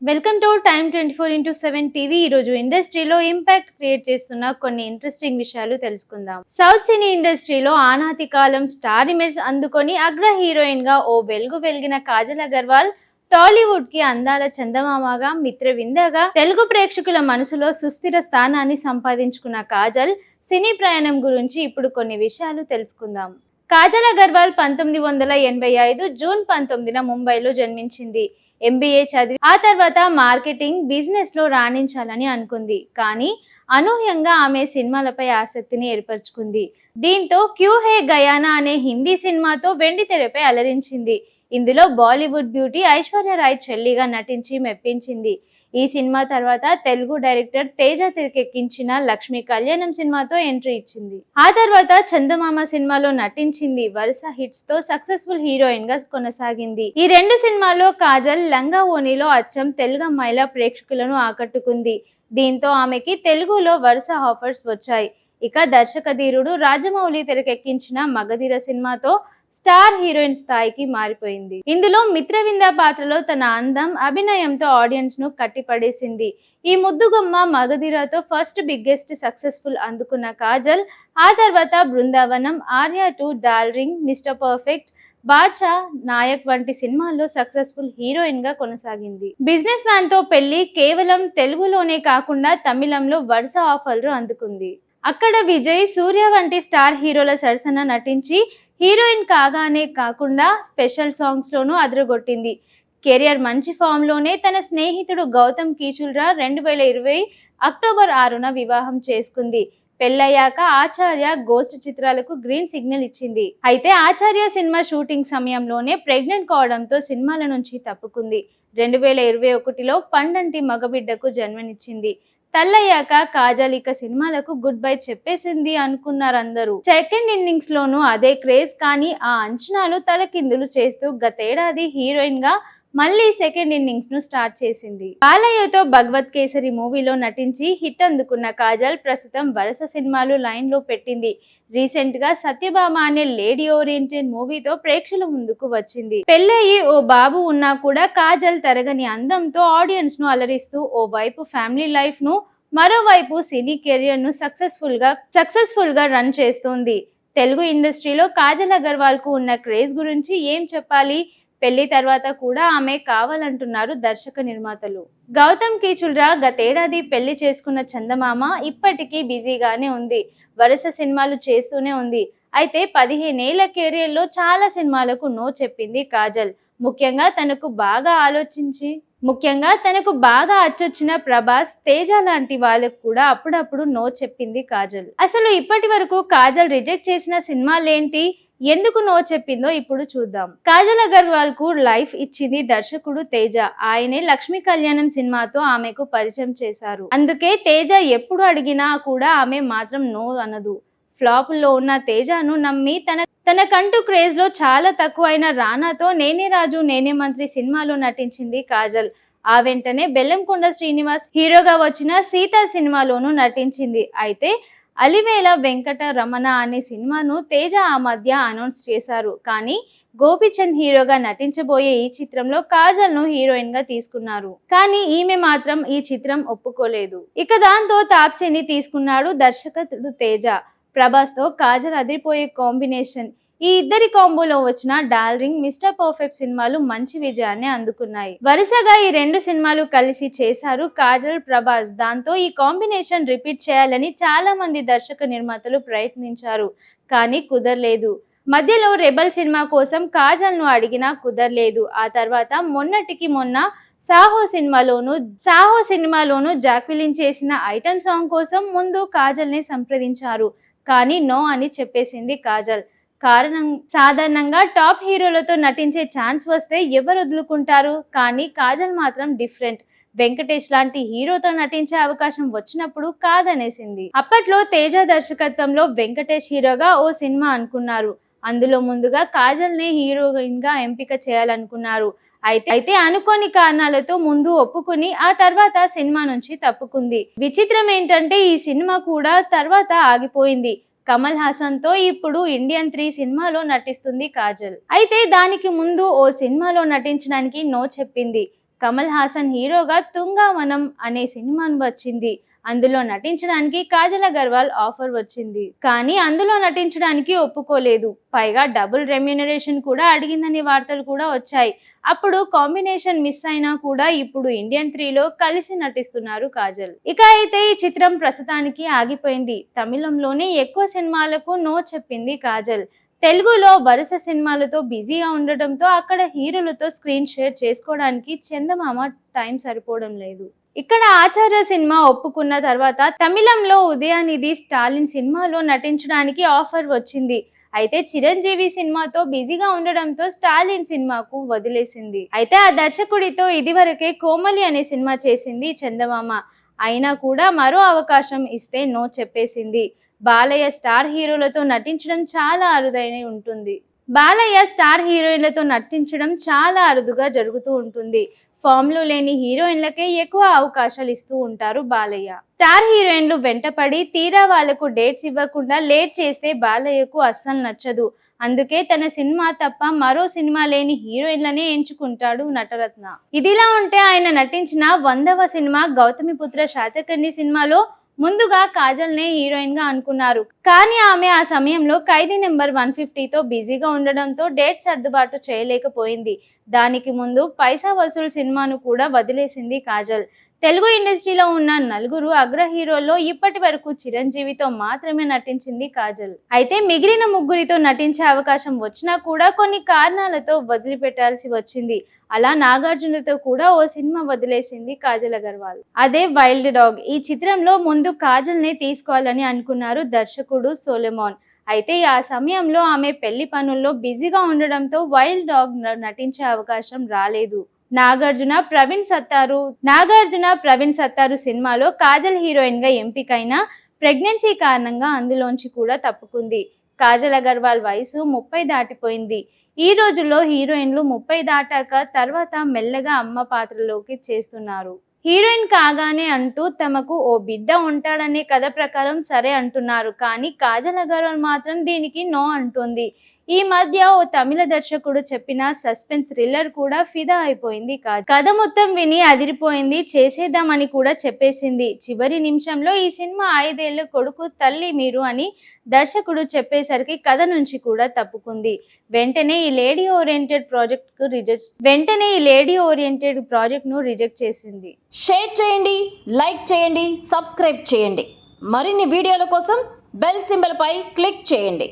Welcome to time 24x7 TV. ఈ రోజు ఇండస్ట్రీలో ఇంపాక్ట్ క్రియేట్ చేస్తున్న కొన్ని ఇంట్రెస్టింగ్ విషయాలు తెలుసుకుందాం. సౌత్ సినీ ఇండస్ట్రీలో ఆనాటి కాలం స్టార్ ఇమేజ్ అందుకొని అగ్ర హీరోయిన్ గా ఓ వెలుగు వెలిగిన కాజల్ అగర్వాల్ టాలీవుడ్ కి అందాల చందమామగా, మిత్రవిందగా తెలుగు ప్రేక్షకుల మనసులో సుస్థిర స్థానాన్ని సంపాదించుకున్న కాజల్ సినీ ప్రయాణం గురించి ఇప్పుడు కొన్ని విషయాలు తెలుసుకుందాం. కాజల్ అగర్వాల్ 1985 జూన్ 19న ముంబైలో జన్మించింది. MBA చదివి ఆ తర్వాత మార్కెటింగ్, బిజినెస్ లో రాణించాలని అనుకుంది. కానీ అనూహ్యంగా ఆమె సినిమాలపై ఆసక్తిని ఏర్పరచుకుంది. దీంతో క్యూ హే గయానా అనే హిందీ సినిమాతో వెండి తెరపై అలరించింది. ఇందులో బాలీవుడ్ బ్యూటీ ఐశ్వర్య రాయ్ చెల్లిగా నటించి మెప్పించింది. ఈ సినిమా తర్వాత తెలుగు డైరెక్టర్ తేజ తెరకెక్కించిన లక్ష్మీ కళ్యాణం సినిమాతో ఎంట్రీ ఇచ్చింది. ఆ తర్వాత చందమామ సినిమాలో నటించింది. వరుస హిట్స్ తో సక్సెస్ఫుల్ హీరోయిన్ గా కొనసాగింది. ఈ రెండు సినిమాల్లో కాజల్ లంగా ఓణిలో అచ్చం తెలుగు అమ్మాయిల ప్రేక్షకులను ఆకట్టుకుంది. దీంతో ఆమెకి తెలుగులో వరుస ఆఫర్స్ వచ్చాయి. ఇక దర్శకధీరుడు రాజమౌళి తెరకెక్కించిన మగధీర సినిమాతో స్టార్ హీరోయిన్ స్థాయికి మారిపోయింది. ఇందులో మిత్రవింద పాత్రలో తన అందం, అభినయంతో ఆడియన్స్ ను కట్టిపడేసింది. ఈ ముద్దుగుమ్మ మగధీరతో ఫస్ట్ బిగ్గెస్ట్ సక్సెస్ఫుల్ అందుకున్న కాజల్ ఆ తర్వాత Brindavanam, Arya 2, Darling, Mister Perfect, Baadshah, Nayak వంటి సినిమాల్లో సక్సెస్ఫుల్ హీరోయిన్ గా కొనసాగింది. బిజినెస్ మ్యాన్ తో పెళ్లి కేవలం తెలుగులోనే కాకుండా తమిళంలో వరుస ఆఫర్లు అందుకుంది. అక్కడ విజయ్, సూర్య వంటి స్టార్ హీరోల సరసన నటించి హీరోయిన్ కాగానే కాకుండా స్పెషల్ సాంగ్స్ లోనూ అదరగొట్టింది. కెరియర్ మంచి ఫామ్ లోనే తన స్నేహితుడు గౌతమ్ కీచుల్రా 2020 అక్టోబర్ 6న వివాహం చేసుకుంది. పెళ్ళయ్యాక ఆచార్య, గోస్ట్ చిత్రాలకు గ్రీన్ సిగ్నల్ ఇచ్చింది. అయితే ఆచార్య సినిమా షూటింగ్ సమయంలోనే ప్రెగ్నెంట్ కావడంతో సినిమాల నుంచి తప్పుకుంది. 2021లో పండంటి మగబిడ్డకు జన్మనిచ్చింది. తల్లయ్యాక కాజల్ ఇక సినిమాలకు గుడ్ బై చెప్పేసింది అనుకున్నారందరూ. సెకండ్ ఇన్నింగ్స్ లోనూ అదే క్రేజ్. కానీ ఆ అంచనాలు తలకిందులు చేస్తూ గతేడాది హీరోయిన్ గా మళ్ళీ సెకండ్ ఇన్నింగ్స్ ను స్టార్ట్ చేసింది. బాలయ్యతో భగవత్ కేసరి మూవీలో నటించి హిట్ అందుకున్న కాజల్ ప్రస్తుతం వరుస సినిమాలు లైన్ లో పెట్టింది. రీసెంట్ గా సత్యభామ అనే లేడీ ఓరియంటెడ్ మూవీతో ప్రేక్షకుల ముందుకు వచ్చింది. పెళ్ళయి ఓ బాబు ఉన్నా కూడా కాజల్ తరగని అందంతో ఆడియన్స్ ను అలరిస్తూ ఓ వైపు ఫ్యామిలీ లైఫ్ ను, మరోవైపు సినీ కెరియర్ ను సక్సెస్ఫుల్ గా రన్ చేస్తోంది. తెలుగు ఇండస్ట్రీలో కాజల్ అగర్వాల్ కు ఉన్న క్రేజ్ గురించి ఏం చెప్పాలి? పెళ్లి తర్వాత కూడా ఆమె కావాలంటున్నారు దర్శక నిర్మాతలు. గౌతమ్ కీచుల్రా గతేడాది పెళ్లి చేసుకున్న చందమామ ఇప్పటికీ బిజీగానే ఉంది. వరుస సినిమాలు చేస్తూనే ఉంది. అయితే 15 ఏళ్ల కెరియర్ లో చాలా సినిమాలకు నో చెప్పింది కాజల్. ముఖ్యంగా తనకు బాగా అచ్చొచ్చిన ప్రభాస్, తేజ లాంటి వాళ్ళకు కూడా అప్పుడప్పుడు నో చెప్పింది కాజల్. అసలు ఇప్పటి వరకు కాజల్ రిజెక్ట్ చేసిన సినిమాలేంటి, ఎందుకు నో చెప్పిందో ఇప్పుడు చూద్దాం. కాజల్ అగర్వాల్ కు లైఫ్ ఇచ్చింది దర్శకుడు తేజ. ఆయనే లక్ష్మీ కళ్యాణం సినిమాతో ఆమెకు పరిచయం చేశారు. అందుకే తేజ ఎప్పుడు అడిగినా కూడా ఆమె మాత్రం నో అనదు. ఫ్లాప్ లో ఉన్న తేజను నమ్మి తనకంటూ క్రేజ్ లో చాలా తక్కువైన రానాతో నేనే రాజు నేనే మంత్రి సినిమాలో నటించింది కాజల్. ఆ వెంటనే బెల్లంకొండ శ్రీనివాస్ హీరోగా వచ్చిన సీత సినిమాలోనూ నటించింది. అయితే అలివేల వెంకట రమణ అనే సినిమాను తేజ ఆ మధ్య అనౌన్స్ చేశారు. కానీ గోపిచంద్ హీరోగా నటించబోయే ఈ చిత్రంలో కాజల్ ను హీరోయిన్ గా తీసుకున్నారు. కానీ ఈమె మాత్రం ఈ చిత్రం ఒప్పుకోలేదు. ఇక దాంతో తాప్సీని తీసుకున్నాడు దర్శకుడు తేజ. ప్రభాస్ తో కాజల్ అదిరిపోయే కాంబినేషన్. ఈ ఇద్దరి కాంబోలో వచ్చిన డార్లింగ్, మిస్టర్ పర్ఫెక్ట్ సినిమాలు మంచి విజయాన్ని అందుకున్నాయి. వరుసగా ఈ రెండు సినిమాలు కలిసి చేశారు కాజల్, ప్రభాస్. దాంతో ఈ కాంబినేషన్ రిపీట్ చేయాలని చాలా మంది దర్శక నిర్మాతలు ప్రయత్నించారు. కానీ కుదరలేదు. మధ్యలో రెబల్ సినిమా కోసం కాజల్ ను అడిగినా కుదరలేదు. ఆ తర్వాత మొన్నటికి మొన్న సాహో సినిమాలోను జాక్విలిన్ చేసిన ఐటమ్ సాంగ్ కోసం ముందు కాజల్ ని సంప్రదించారు. కానీ నో అని చెప్పేసింది కాజల్. కారణం సాధారణంగా టాప్ హీరోలతో నటించే ఛాన్స్ వస్తే ఎవరు వదులుకుంటారు? కానీ కాజల్ మాత్రం డిఫరెంట్. వెంకటేష్ లాంటి హీరోతో నటించే అవకాశం వచ్చినప్పుడు కాదనేసింది. అప్పట్లో తేజ దర్శకత్వంలో వెంకటేష్ హీరోగా ఓ సినిమా అనుకున్నారు. అందులో ముందుగా కాజల్ నే హీరోయిన్ గా ఎంపిక చేయాలనుకున్నారు. అయితే అనుకోని కారణాలతో ముందు ఒప్పుకుని ఆ తర్వాత సినిమా నుంచి తప్పుకుంది. విచిత్రం ఏంటంటే ఈ సినిమా కూడా తర్వాత ఆగిపోయింది. కమల్ హాసన్ తో ఇప్పుడు ఇండియన్ 3 సినిమాలో నటిస్తుంది కాజల్. అయితే దానికి ముందు ఓ సినిమాలో నటించడానికి నో చెప్పింది. కమల్ హాసన్ హీరోగా తుంగావనం అనే సినిమా వచ్చింది. అందులో నటించడానికి కాజల్ అగర్వాల్ ఆఫర్ వచ్చింది. కానీ అందులో నటించడానికి ఒప్పుకోలేదు. పైగా డబుల్ రెమ్యూనరేషన్ కూడా అడిగిందనే వార్తలు కూడా వచ్చాయి. అప్పుడు కాంబినేషన్ మిస్ అయినా కూడా ఇప్పుడు ఇండియన్ 3లో కలిసి నటిస్తున్నారు కాజల్. ఇక అయితే ఈ చిత్రం ప్రస్తుతానికి ఆగిపోయింది. తమిళంలోనే ఎక్కువ సినిమాలకు నో చెప్పింది కాజల్. తెలుగులో వరుస సినిమాలతో బిజీగా ఉండటంతో అక్కడ హీరోలతో స్క్రీన్ షేర్ చేసుకోవడానికి చందమామ టైం సరిపోవడం లేదు. ఇక్కడ ఆచార్య సినిమా ఒప్పుకున్న తర్వాత తమిళంలో ఉదయనిధి స్టాలిన్ సినిమాలో నటించడానికి ఆఫర్ వచ్చింది. అయితే చిరంజీవి సినిమాతో బిజీగా ఉండడంతో స్టాలిన్ సినిమాకు వదిలేసింది. అయితే ఆ దర్శకుడితో ఇదివరకే కోమలి అనే సినిమా చేసింది చందమామ. అయినా కూడా మరో అవకాశం ఇస్తే నో చెప్పేసింది. బాలయ్య స్టార్ హీరోలతో నటించడం చాలా అరుదైన ఉంటుంది. బాలయ్య స్టార్ హీరోయిన్లతో నటించడం చాలా అరుదుగా జరుగుతూ ఉంటుంది. ఫామ్ లో లేని హీరోయిన్లకే ఎక్కువ అవకాశాలు ఇస్తూ ఉంటారు బాలయ్య. స్టార్ హీరోయిన్లు వెంటపడి తీరా వాళ్లకు డేట్స్ ఇవ్వకుండా లేట్ చేస్తే బాలయ్యకు అస్సలు నచ్చదు. అందుకే తన సినిమా తప్ప మరో సినిమా లేని హీరోయిన్లనే ఎంచుకుంటాడు నటరత్న. ఇదిలా ఉంటే ఆయన నటించిన 100వ సినిమా గౌతమిపుత్ర శాతకర్ణి సినిమాలో ముందుగా కాజల్ నే హీరోయిన్ గా అనుకున్నారు. కానీ ఆమె ఆ సమయంలో ఖైదీ నెంబర్ 150తో బిజీగా ఉండడంతో డేట్ సర్దుబాటు చేయలేకపోయింది. దానికి ముందు పైసా వసూల్ సినిమాను కూడా వదిలేసింది కాజల్. తెలుగు ఇండస్ట్రీలో ఉన్న నలుగురు అగ్ర హీరోల్లో ఇప్పటి వరకు చిరంజీవితో మాత్రమే నటించింది కాజల్. అయితే మిగిలిన ముగ్గురితో నటించే అవకాశం వచ్చినా కూడా కొన్ని కారణాలతో వదిలిపెట్టాల్సి వచ్చింది. అలా నాగార్జునతో కూడా ఓ సినిమా వదిలేసింది కాజల్ అగర్వాల్. అదే వైల్డ్ డాగ్. ఈ చిత్రంలో ముందు కాజల్ నే తీసుకోవాలని అనుకున్నారు దర్శకుడు సోలెమాన్. అయితే ఆ సమయంలో ఆమె పెళ్లి పనుల్లో బిజీగా ఉండడంతో వైల్డ్ డాగ్ నటించే అవకాశం రాలేదు. నాగార్జున ప్రవీణ్ సత్తారు సినిమాలో కాజల్ హీరోయిన్ గా ఎంపికైన ప్రెగ్నెన్సీ కారణంగా అందులోంచి కూడా తప్పుకుంది. కాజల్ అగర్వాల్ వయసు 30 దాటిపోయింది. ఈ రోజుల్లో హీరోయిన్లు 30 దాటాక తర్వాత మెల్లగా అమ్మ పాత్రలోకి చేస్తున్నారు. హీరోయిన్ కాగానే అంటూ తమకు ఓ బిడ్డ ఉంటాడనే కథ ప్రకారం సరే అంటున్నారు. కానీ కాజల్ అగర్వాల్ మాత్రం దీనికి నో అంటుంది. ఈ మధ్య ఓ తమిళ దర్శకుడు చెప్పిన సస్పెన్స్ థ్రిల్లర్ కూడా ఫిదా అయిపోయింది. కథ మొత్తం విని అదిరిపోయింది, చేసేద్దామని కూడా చెప్పేసింది. చివరి నిమిషంలో ఈ సినిమా 5 ఏళ్ల కొడుకు తల్లి మీరు అని దర్శకుడు చెప్పేసరికి కథ నుంచి కూడా తప్పుకుంది. వెంటనే ఈ లేడీ ఓరియంటెడ్ ప్రాజెక్ట్ ను రిజెక్ట్ చేసింది. షేర్ చేయండి, లైక్ చేయండి, సబ్స్క్రైబ్ చేయండి. మరిన్ని వీడియోల కోసం బెల్ సింబల్ పై క్లిక్ చేయండి.